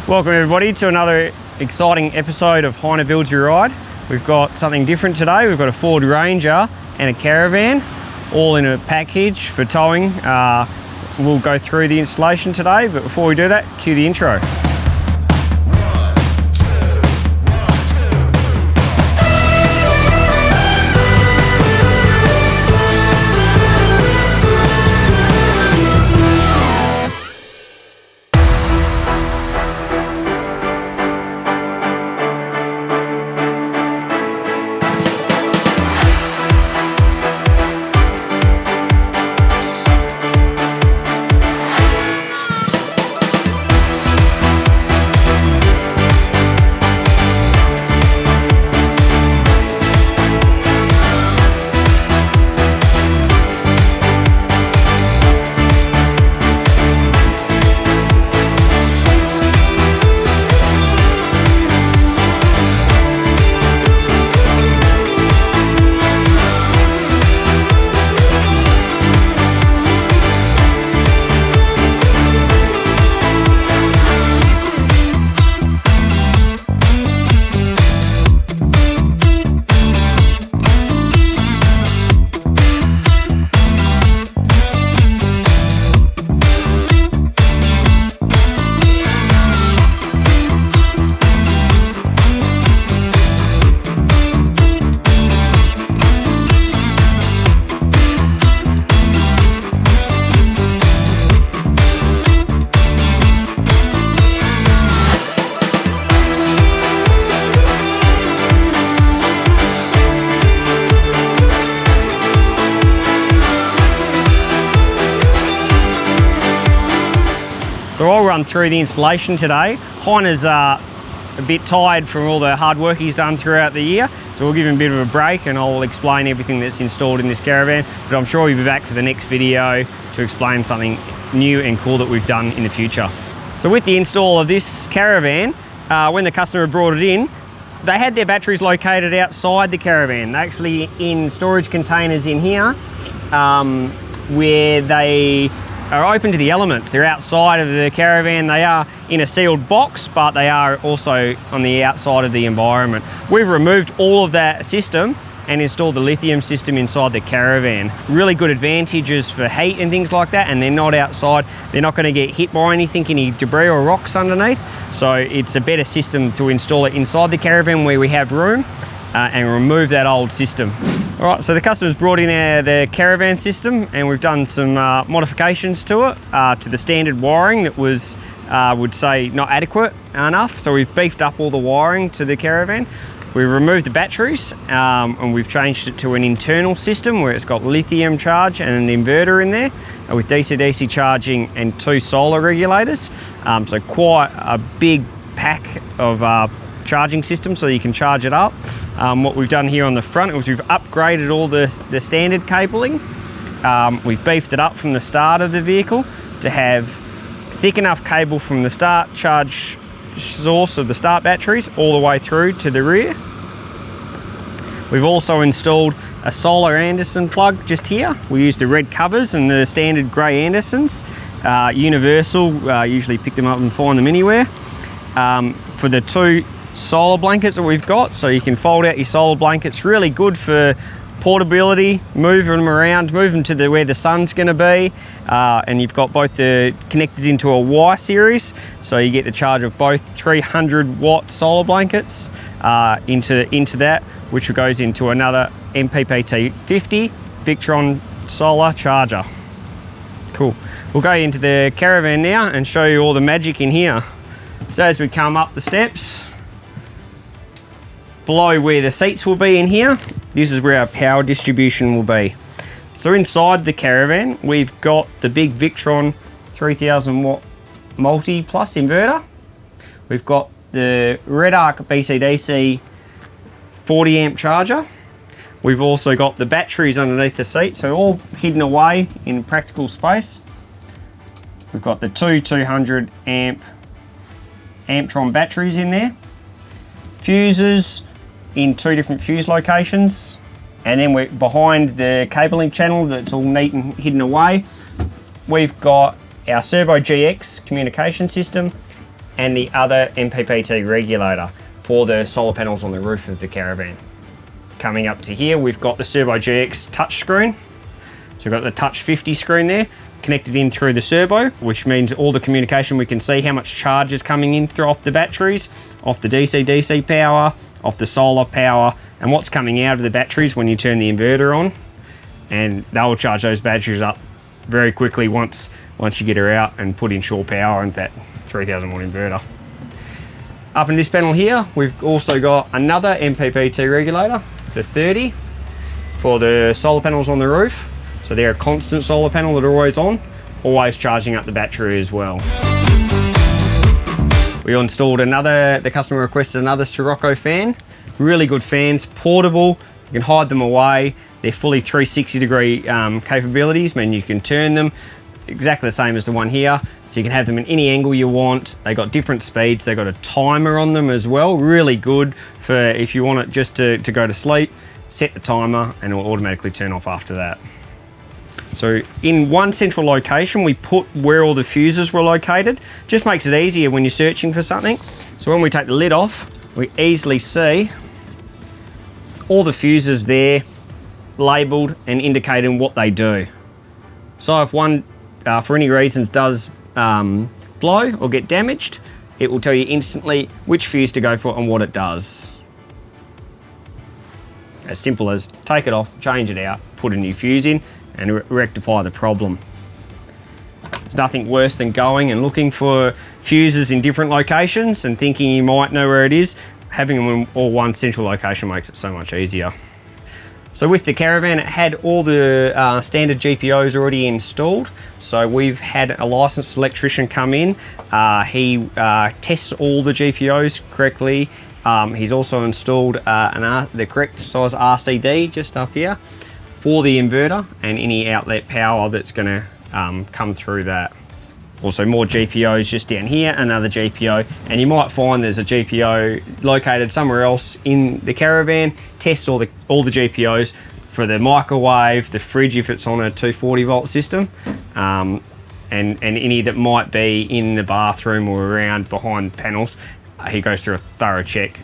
Welcome everybody to another exciting episode of Heiner Builds Your Ride. We've got something different today. We've got a Ford Ranger and a Caravan, all in a package for towing. We'll go through the installation today, but before we do that, cue the intro. So I'll run through the installation today. Heiner's a bit tired from all the hard work he's done throughout the year, so we'll give him a bit of a break and I'll explain everything that's installed in this Caravan, but I'm sure he'll be back for the next video to explain something new and cool that we've done in the future. So with the install of this Caravan, when the customer brought it in, they had their batteries located outside the Caravan. They're actually in storage containers in here, where they are open to the elements. They're outside of the Caravan. They are in a sealed box, but they are also on the outside of the environment. We've removed all of that system and installed the Lithium system inside the Caravan. Really good advantages for heat and things like that, and they're not outside. They're not going to get hit by anything, any debris or rocks underneath. So it's a better system to install it inside the Caravan where we have room, and remove that old system. All right, so the customer's brought in the Caravan system, and we've done some modifications to it, to the standard wiring that was, would say, not adequate enough. So we've beefed up all the wiring to the Caravan. We've removed the batteries, and we've changed it to an internal system where it's got lithium charge and an inverter in there, with DC-DC charging and 2 solar regulators. So quite a big pack of charging system, so you can charge it up. What we've done here on the front is we've upgraded all the standard cabling. We've beefed it up from the start of the vehicle to have thick enough cable from the start charge source of the start batteries all the way through to the rear. We've also installed a solar Anderson plug just here. We use the red covers and the standard grey Andersons. Universal, usually pick them up and find them anywhere. For the 2 solar blankets that we've got, so you can fold out your solar blankets. Really good for portability, move them around, move them to where the sun's going to be, and you've got both connected into a Y series, so you get the charge of both 300 watt solar blankets into that, which goes into another MPPT 50 Victron solar charger. Cool. We'll go into the Caravan now and show you all the magic in here. So as we come up the steps, below where the seats will be in here, this is where our power distribution will be. So inside the Caravan, we've got the big Victron 3000 watt Multiplus inverter. We've got the Redarc BCDC 40 amp charger. We've also got the batteries underneath the seat, so all hidden away in practical space. We've got the 200 amp Amptron batteries in there. Fuses in 2 different fuse locations, and then we're behind the cabling channel that's all neat and hidden away. We've got our Cerbo GX communication system and the other MPPT regulator for the solar panels on the roof of the Caravan. Coming up to here, we've got the Cerbo GX Touch screen. So we've got the Touch 50 screen there, connected in through the Cerbo, which means all the communication, we can see how much charge is coming in through off the batteries, off the DC-DC power, off the solar power, and what's coming out of the batteries when you turn the inverter on. And they'll charge those batteries up very quickly once you get her out and put in shore power into that 3000 watt inverter. Up in this panel here, we've also got another MPPT regulator, the 30, for the solar panels on the roof. So they're a constant solar panel that are always on, always charging up the battery as well. We installed the customer requested another Sirocco fan. Really good fans, portable, you can hide them away. They're fully 360 degree capabilities, meaning you can turn them exactly the same as the one here. So you can have them in any angle you want. They got different speeds. They got a timer on them as well. Really good for if you want it just to go to sleep, set the timer and it will automatically turn off after that. So in one central location, we put where all the fuses were located. Just makes it easier when you're searching for something. So when we take the lid off, we easily see all the fuses there, labeled and indicating what they do. So if one, for any reasons, does blow or get damaged, it will tell you instantly which fuse to go for and what it does. As simple as take it off, change it out, put a new fuse in, and rectify the problem. There's nothing worse than going and looking for fuses in different locations and thinking you might know where it is. Having them in all one central location makes it so much easier. So with the Caravan, it had all the standard GPOs already installed. So we've had a licensed electrician come in. He tests all the GPOs correctly. He's also installed the correct size RCD just up here for the inverter and any outlet power that's going to come through that. Also more GPOs just down here, another GPO, and you might find there's a GPO located somewhere else in the Caravan. Test all the GPOs for the microwave, the fridge if it's on a 240 volt system, and any that might be in the bathroom or around behind panels. He goes through a thorough check.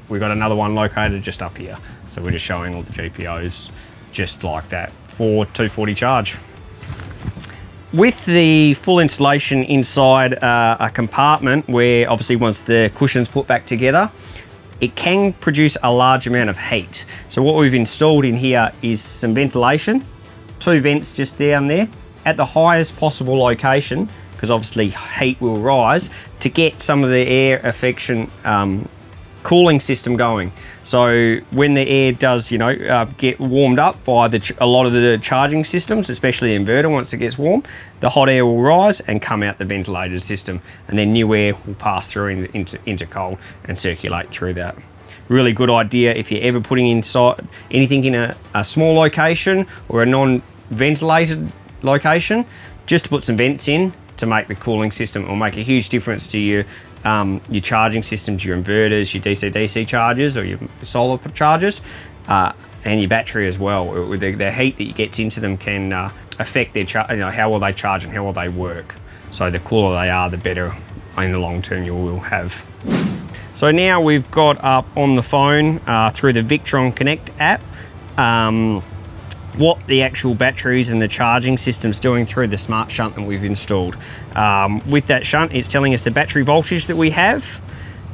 We've got another one located just up here. So we're just showing all the GPOs just like that for 240 charge. With the full installation inside a compartment where obviously once the cushion's put back together, it can produce a large amount of heat. So what we've installed in here is some ventilation, 2 vents just down there at the highest possible location, because obviously heat will rise, to get some of the air affection cooling system going. So when the air does, get warmed up by a lot of the charging systems, especially the inverter, once it gets warm, the hot air will rise and come out the ventilated system, and then new air will pass through into cold and circulate through that. Really good idea if you're ever putting inside anything in a small location or a non-ventilated location, just to put some vents in to make the cooling system. It will make a huge difference to your charging systems, your inverters, your DC-DC chargers or your solar chargers, and your battery as well. The heat that gets into them can affect their how well they charge and how well they work. So the cooler they are, the better in the long term you will have. So now we've got up on the phone through the Victron Connect app what the actual batteries and the charging system's doing through the SmartShunt that we've installed. With that shunt, it's telling us the battery voltage that we have,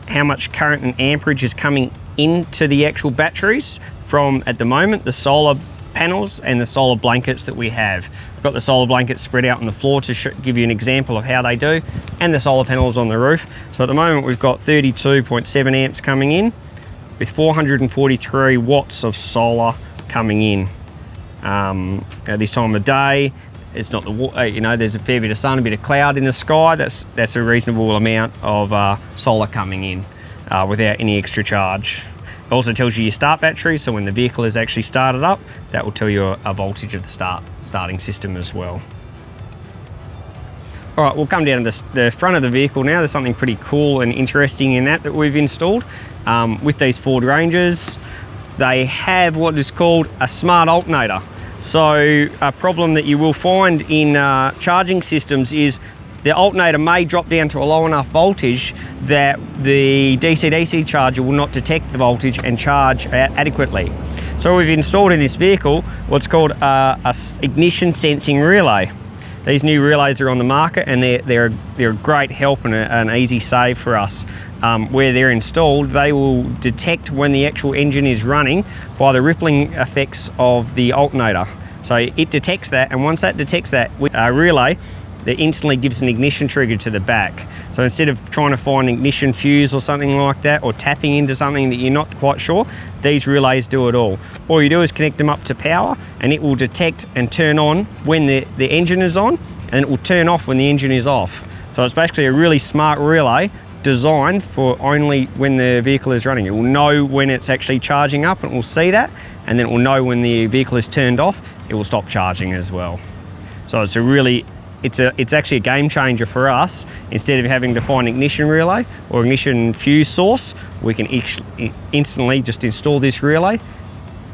how much current and amperage is coming into the actual batteries from, at the moment, the solar panels and the solar blankets that we have. We've got the solar blankets spread out on the floor to give you an example of how they do, and the solar panels on the roof. So at the moment we've got 32.7 amps coming in with 443 watts of solar coming in. At this time of day, it's not there's a fair bit of sun, a bit of cloud in the sky. That's a reasonable amount of solar coming in without any extra charge. It also tells you your start battery, so when the vehicle is actually started up, that will tell you a voltage of the starting system as well. All right, we'll come down to the front of the vehicle now. There's something pretty cool and interesting in that we've installed. With these Ford Rangers, they have what is called a smart alternator. So a problem that you will find in charging systems is the alternator may drop down to a low enough voltage that the DC-DC charger will not detect the voltage and charge adequately. So we've installed in this vehicle what's called a ignition sensing relay. These new relays are on the market, and they're a great help and an easy save for us. Where they're installed, they will detect when the actual engine is running by the rippling effects of the alternator. So it detects that, and once that detects that with a relay, that instantly gives an ignition trigger to the back. So instead of trying to find an ignition fuse or something like that, or tapping into something that you're not quite sure, these relays do it all. All you do is connect them up to power, and it will detect and turn on when the engine is on, and it will turn off when the engine is off. So it's basically a really smart relay designed for only when the vehicle is running. It will know when it's actually charging up, and it will see that, and then it will know when the vehicle is turned off, it will stop charging as well. So it's actually a game changer for us. Instead of having to find ignition relay or ignition fuse source, we can instantly just install this relay.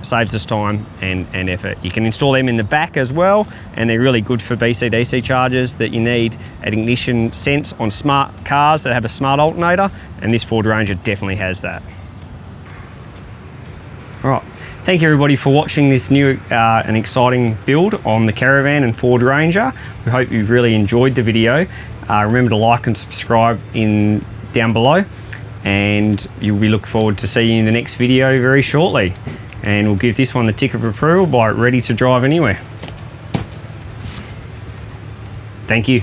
Saves us time and effort. You can install them in the back as well, and they're really good for DC-DC chargers that you need an ignition sense on smart cars that have a smart alternator, and this Ford Ranger definitely has that. All right, thank you everybody for watching this new and exciting build on the Caravan and Ford Ranger. We hope you really enjoyed the video. Remember to like and subscribe down below, and you'll be looking forward to seeing you in the next video very shortly. And we'll give this one the tick of approval by ready to drive anywhere. Thank you.